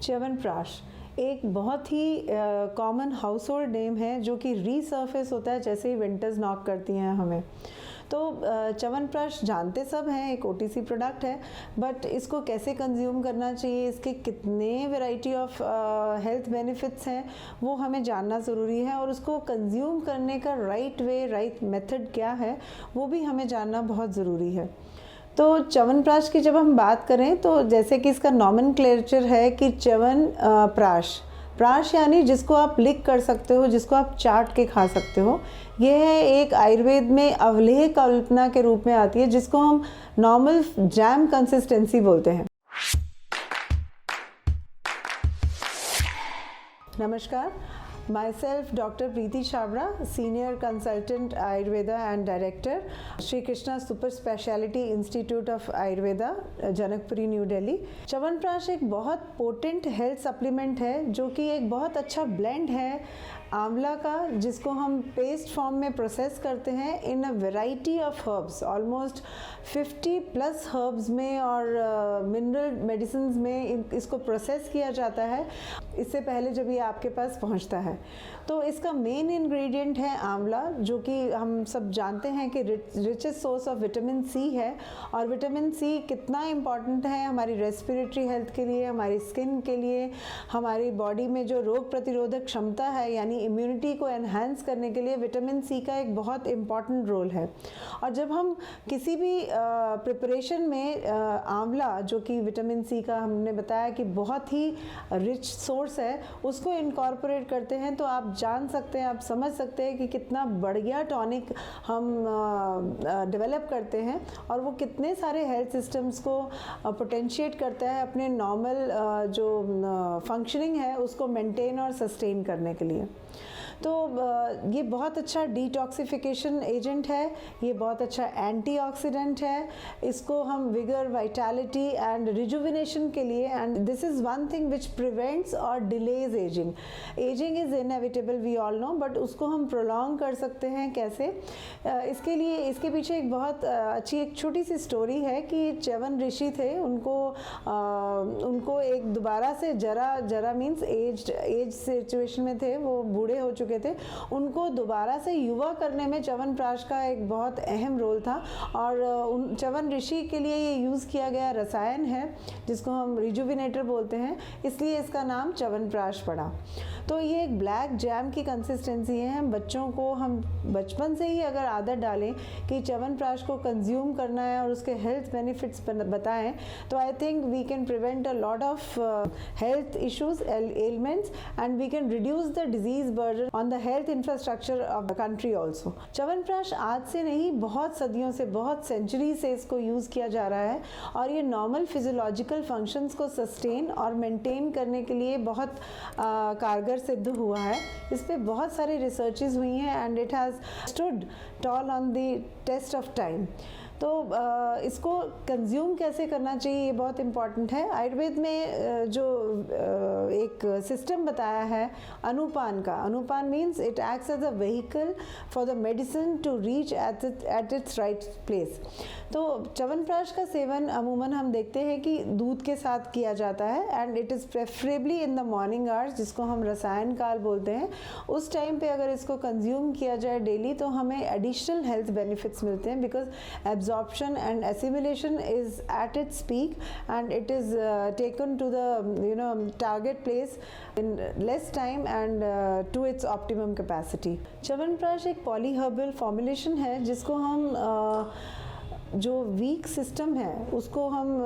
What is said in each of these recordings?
च्यवनप्राश एक बहुत ही common house hold name है जो कि रीसर्फेस होता है जैसे ही विंटर्स नॉक करती हैं हमें। तो च्यवनप्राश जानते सब हैं, एक ओटीसी प्रोडक्ट है, बट इसको कैसे कंज्यूम करना चाहिए, इसके कितने वैरायटी ऑफ हेल्थ बेनिफिट्स हैं वो हमें जानना ज़रूरी है, और उसको कंज्यूम करने का राइट वे, राइट मेथड क्या है वो भी हमें जानना बहुत ज़रूरी है। तो च्यवनप्राश की जब हम बात करें तो जैसे कि इसका नॉमेनक्लेचर है कि च्यवनप्राश, प्राश यानी जिसको आप लिक कर सकते हो, जिसको आप चाट के खा सकते हो। ये है एक आयुर्वेद में अवलेह कल्पना के रूप में आती है जिसको हम नॉर्मल जैम कंसिस्टेंसी बोलते हैं। नमस्कार, myself Dr. Preeti Chabra, Senior Consultant Ayurveda and Director, Shri Krishna Super Speciality Institute of Ayurveda, Janakpuri, new Delhi. Chyawanprash एक बहुत पोटेंट हेल्थ सप्लीमेंट है जो कि एक बहुत अच्छा ब्लेंड है आंवला का, जिसको हम पेस्ट फॉर्म में प्रोसेस करते हैं in a variety of herbs, almost 50+ herbs में और मिनरल मेडिसिन्स में इसको प्रोसेस किया जाता है इससे पहले जब ये आपके पास पहुंचता है। तो इसका मेन इंग्रेडिएंट है आंवला, जो कि हम सब जानते हैं कि richest source of vitamin C है, और विटामिन सी कितना इम्पॉर्टेंट है हमारी रेस्पिरेटरी हेल्थ के लिए, हमारी स्किन के लिए, हमारी बॉडी में जो रोग प्रतिरोधक क्षमता है यानी इम्यूनिटी को एनहांस करने के लिए विटामिन सी का एक बहुत इम्पॉर्टेंट रोल है। और जब हम किसी भी प्रिपरेशन में आंवला, जो कि विटामिन सी का हमने बताया कि बहुत ही रिच सोर्स है, उसको इनकॉर्पोरेट करते हैं तो आप जान सकते हैं, आप समझ सकते हैं कि कितना बढ़िया टॉनिक हम डेवलप करते हैं और वो कितने सारे हेल्थ सिस्टम्स को पोटेंशिएट करता है अपने नॉर्मल जो फंक्शनिंग है उसको मेंटेन और सस्टेन करने के लिए। तो ये बहुत अच्छा डिटॉक्सिफिकेशन एजेंट है, ये बहुत अच्छा एंटीऑक्सीडेंट है, इसको हम विगर, वाइटैलिटी एंड रिजुविनेशन के लिए, and this is one thing which prevents और delays ageing. Ageing is inevitable, we all know, but उसको हम प्रोलॉन्ग कर सकते हैं कैसे। इसके लिए इसके पीछे एक बहुत अच्छी एक छोटी सी स्टोरी है कि च्यवन ऋषि थे, उनको एक दोबारा से जरा मीन्स एज सिचुएशन में थे, वो बूढ़े हो चुके थे, उनको दोबारा से युवा करने में च्यवनप्राश का एक बहुत अहम रोल था। और च्यवन ऋषि के लिए ये यूज़ किया गया रसायन है जिसको हम रिजुविनेटर बोलते हैं, इसलिए इसका नाम च्यवनप्राश पड़ा। तो ये एक ब्लैक जैम की कंसिस्टेंसी है। हम बच्चों को हम बचपन से ही अगर आदत डालें कि च्यवनप्राश को कंज्यूम करना है और उसके हेल्थ बेनिफिट्स बताएं, तो I think we can prevent a lot of health issues, elements, and we can reduce the disease burden on the health infrastructure of the country also. Chyawanprash आज से नहीं, बहुत सदियों से, बहुत सेंचुरी से इसको यूज़ किया जा रहा है और ये नॉर्मल फिजियोलॉजिकल फंक्शंस को सस्टेन और मेंटेन करने के लिए बहुत कारगर सिद्ध हुआ है। इस पे बहुत सारी रिसर्चेस हुई हैं and it has stood tall on the test of time. तो इसको कंज्यूम कैसे करना चाहिए ये बहुत इम्पॉर्टेंट है। आयुर्वेद में जो एक सिस्टम बताया है अनुपान का, अनुपान means it acts as a vehicle for the medicine to reach at its right place. तो च्यवनप्राश का सेवन अमूमन हम देखते हैं कि दूध के साथ किया जाता है and it is preferably in the morning hours, जिसको हम रसायन काल बोलते हैं। उस टाइम पे अगर इसको कंज्यूम किया जाए डेली तो हमें एडिशनल हेल्थ बेनिफिट्स मिलते हैं, because absorption and assimilation is at its peak and it is taken to the target place in less time and to its optimum capacity. Chyawanprash एक पॉलीहर्बल फॉर्मुलेशन है जिसको हम जो वीक सिस्टम है उसको हम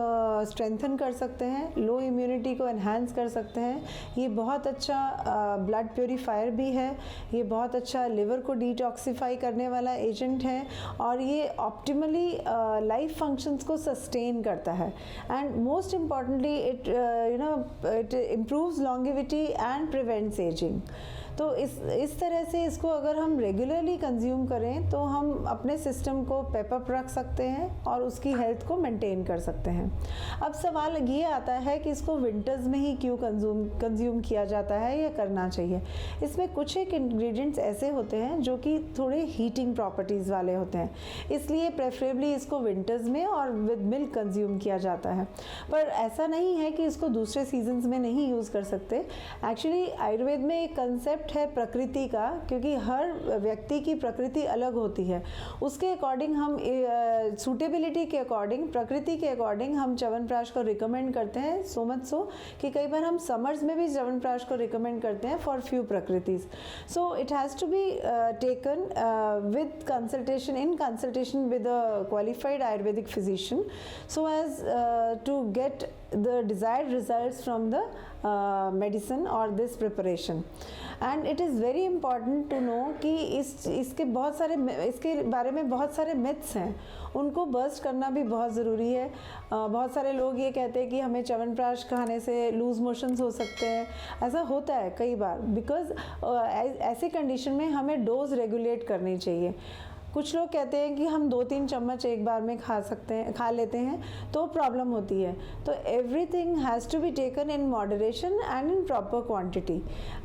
स्ट्रेंथन कर सकते हैं, लो इम्यूनिटी को एनहांस कर सकते हैं। ये बहुत अच्छा ब्लड प्योरीफायर भी है, ये बहुत अच्छा लिवर को डिटॉक्सिफाई करने वाला एजेंट है और ये ऑप्टिमली लाइफ फंक्शंस को सस्टेन करता है। And most importantly it improves longevity and prevents ageing. तो इस तरह से इसको अगर हम रेगुलरली कंज्यूम करें तो हम अपने सिस्टम को पेप अप रख सकते हैं और उसकी हेल्थ को मेंटेन कर सकते हैं। अब सवाल ये आता है कि इसको विंटर्स में ही क्यों कंज्यूम किया जाता है या करना चाहिए। इसमें कुछ एक इंग्रेडिएंट्स ऐसे होते हैं जो कि थोड़े हीटिंग प्रॉपर्टीज़ वाले होते हैं, इसलिए प्रेफरेबली इसको विंटर्स में और विद मिल्क कंज्यूम किया जाता है। पर ऐसा नहीं है कि इसको दूसरे सीजन्स में नहीं यूज़ कर सकते। एक्चुअली आयुर्वेद में एक कंसेप्ट है प्रकृति का, क्योंकि हर व्यक्ति की प्रकृति अलग होती है, उसके अकॉर्डिंग हम सूटेबिलिटी के अकॉर्डिंग, प्रकृति के अकॉर्डिंग हम च्यवनप्राश को रिकमेंड करते हैं। सो मच सो कि कई बार हम समर्स में भी च्यवनप्राश को रिकमेंड करते हैं फॉर फ्यू प्रकृतिज। So it has to be taken with consultation, in consultation with a qualified ayurvedic physician, so as to get the desired results from the medicine or this preparation. And it is very important to know कि इसके बारे में बहुत सारे myths हैं, उनको bast करना भी बहुत ज़रूरी है। बहुत सारे लोग ये कहते हैं कि हमें च्यवनप्राश खाने से लूज़ मोशंस हो सकते हैं। ऐसा होता है कई बार, बिकॉज ऐसी कंडीशन में हमें डोज रेगुलेट करनी चाहिए। कुछ लोग कहते हैं कि हम 2-3 चम्मच एक बार में खा लेते हैं तो प्रॉब्लम होती है। तो everything has to be taken in moderation and in proper quantity.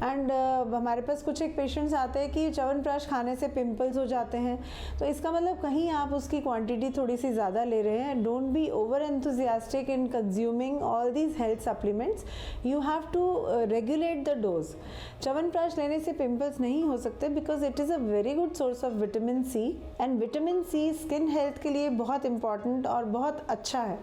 And हमारे पास कुछ एक पेशेंट्स आते हैं कि च्यवनप्राश खाने से पिंपल्स हो जाते हैं, तो इसका मतलब कहीं आप उसकी क्वांटिटी थोड़ी सी ज़्यादा ले रहे हैं। Don't be over enthusiastic in consuming all these health supplements, you have to regulate the dose. Chyawanprash लेने से पिंपल्स नहीं हो सकते because it is a very good source of vitamin C, and vitamin C skin health के लिए बहुत important और बहुत अच्छा है।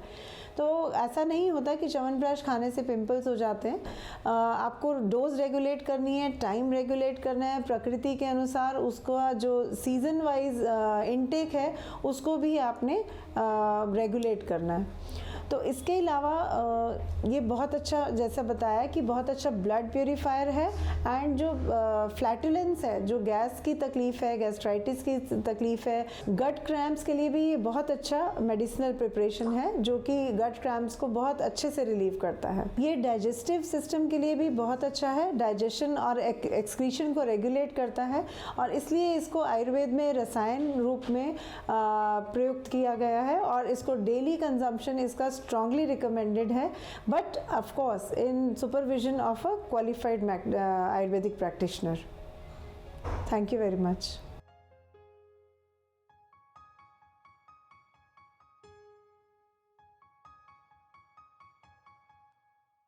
तो ऐसा नहीं होता कि च्यवनप्राश खाने से पिंपल्स हो जाते हैं। आपको डोज रेगुलेट करनी है, टाइम रेगुलेट करना है, प्रकृति के अनुसार उसका जो सीज़न वाइज इनटेक है उसको भी आपने रेगुलेट करना है। तो इसके अलावा ये बहुत अच्छा, जैसा बताया कि बहुत अच्छा ब्लड प्योरीफायर है। एंड जो फ्लैटुलेंस है, जो गैस की तकलीफ़ है, गैस्ट्राइटिस की तकलीफ़ है, गट क्रैम्प्स के लिए भी ये बहुत अच्छा मेडिसिनल प्रिपरेशन है जो कि गट क्रैम्प्स को बहुत अच्छे से रिलीव करता है। ये डाइजेस्टिव सिस्टम के लिए भी बहुत अच्छा है, डाइजेशन और एक्सक्रीशन को रेगुलेट करता है, और इसलिए इसको आयुर्वेद में रसायन रूप में प्रयुक्त किया गया है, और इसको डेली कंजम्पशन इसका strongly recommended है, but of course in supervision of a qualified Ayurvedic practitioner. Thank you very much.